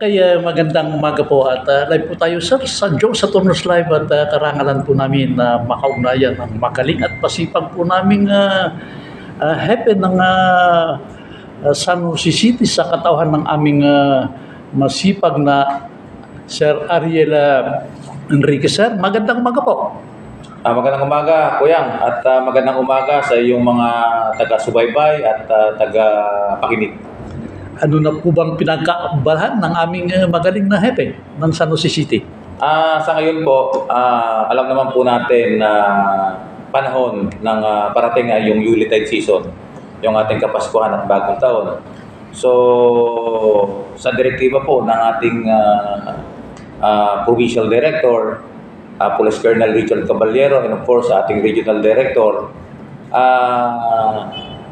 Kaya magandang umaga po at live po tayo sir sa Joe sa Turners Live at karangalan po namin na makaugnayan ng magaling at pasipag po naming hepe ng San Jose City sa katauhan ng aming masipag na Sir Ariel Enriquez. Sir, magandang umaga po. Magandang umaga, Kuyang, at magandang umaga sa iyong mga taga-subaybay at taga-pakinig. Ano na po bang pinagkaabalahan ng aming magaling na hepe ng San Jose City? Sa ngayon po, alam naman po natin na panahon ng parating ay yung Yuletide season, yung ating Kapaskuhan at Bagong Taon. So, sa direktiba po ng ating Provincial Director, Police Colonel Richard Caballero, and of course, ating Regional Director,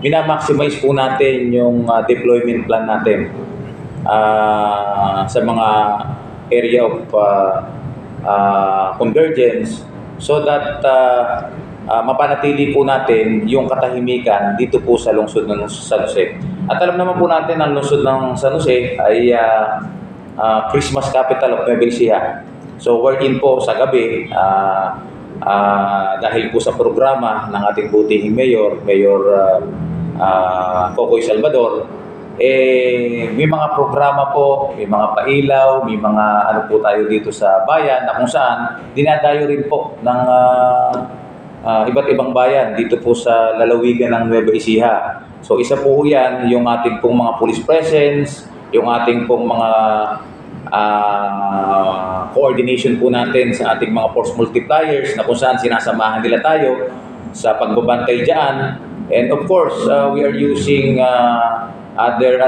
minamaximize po natin yung deployment plan natin sa mga area of convergence so that mapanatili po natin yung katahimikan dito po sa lungsod ng San Jose. At alam naman po natin ang lungsod ng San Jose ay Christmas capital of Nueva Ecija. So wherein po sa gabi, dahil po sa programa ng ating butihing Mayor Cocoy Salvador, may mga programa po, may mga pailaw, may mga ano po tayo dito sa bayan na kung saan dinadayo rin po ng iba't ibang bayan dito po sa lalawigan ng Nueva Ecija. So isa po yan yung ating pong mga police presence, yung ating pong mga coordination po natin sa ating mga force multipliers na kung saan sinasamahan nila tayo sa pagbabantay dyan. And of course, we are using other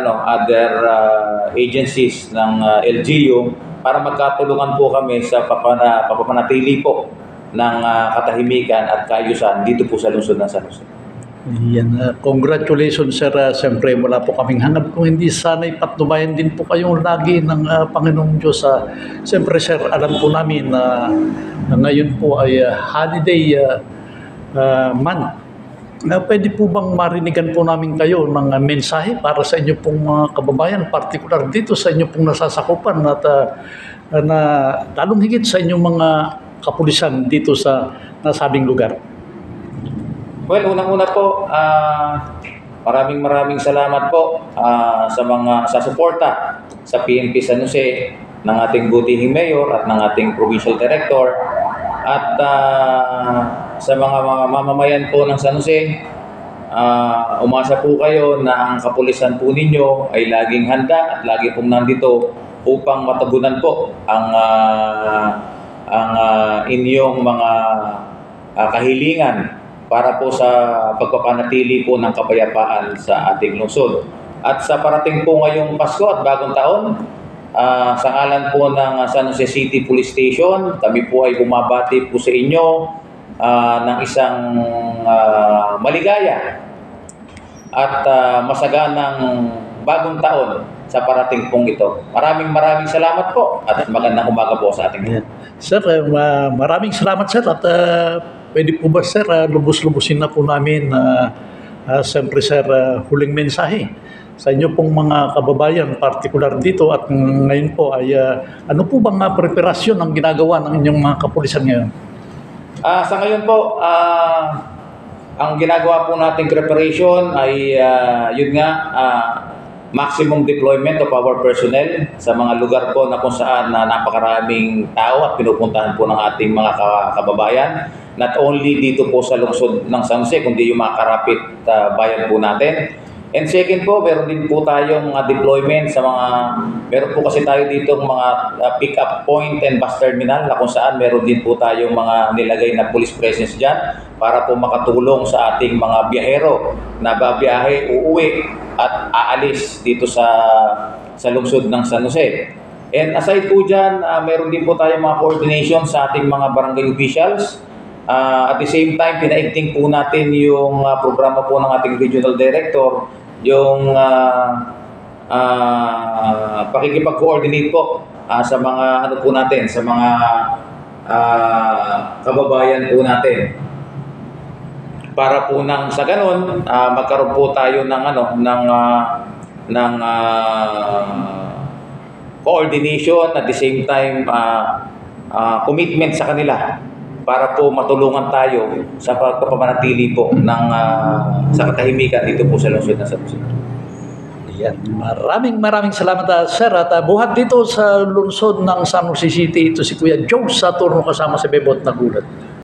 agencies ng LGU para magkatulungan po kami sa papapanatili po ng katahimikan at kaayusan dito po sa lungsod ng San Jose. Yan, congratulations sir. Siyempre wala po kaming hanap kung hindi sana'y patnubayan din po kayong lagi ng Panginoong Diyos. Siyempre sir, alam po namin na ngayon po ay holiday month. Pwede po bang marinigan po namin kayo ng mensahe para sa inyo pong mga kababayan, particular dito sa inyo pong nasasakupan at na lalong higit sa inyong mga kapulisan dito sa nasabing lugar? Well, unang-una po, maraming salamat po sa suporta sa PNP San Jose ng ating butihing Mayor at ng ating Provincial Director at sa mga mamamayan po ng San Jose. Umasa po kayo na ang kapulisan po ninyo ay laging handa at lagi pong nandito upang matagunan po ang inyong mga kahilingan para po sa pagpapanatili po ng kapayapaan sa ating lungsod. At sa parating po ngayong Pasko at Bagong Taon, sa ngalan po ng San Jose City Police Station, kami po ay bumabati po sa inyo ng isang maligaya at masaganang Bagong Taon sa parating pong ito. Maraming salamat po at magandang umaga po sa ating lahat. Sir, maraming salamat sir at pwede po ba sir, lubos-lubusin na po namin siyempre sir, huling mensahe sa inyo pong mga kababayan, particular dito at ngayon po ay ano po bang preparasyon ang ginagawa ng inyong mga kapulisan ngayon? Sa ngayon po, ang ginagawa po nating preparation ay yun nga, maximum deployment of our personnel sa mga lugar po na kung saan napakaraming tao at pinupuntahan po ng ating mga kababayan. Not only dito po sa lungsod ng San Jose, kundi yung mga karapit bayan po natin. And second po, meron din po tayong mga deployment sa meron po kasi tayo dito mga pick-up point and bus terminal na kung saan meron din po tayong mga nilagay na police presence dyan para po makatulong sa ating mga biyahero na babiyahe, uuwi at aalis dito sa lungsod ng San Jose. And aside po dyan, meron din po tayong mga coordination sa ating mga barangay officials. At the same time, pinaigting po natin yung programa po ng ating Regional Director, yung pakikipag-coordinate po sa mga ano po natin, sa mga kababayan po natin. Para po nang sa ganon, magkaroon po tayo ng coordination, at the same time commitment sa kanila para po matulungan tayo sa pagpapanatili po ng sa katahimikan dito po sa lungsod ng San Jose. Yan. Maraming salamat, sir. At buhat dito sa lungsod ng San Jose City, ito si Kuya Joe Saturno kasama si Bebot Nagulat.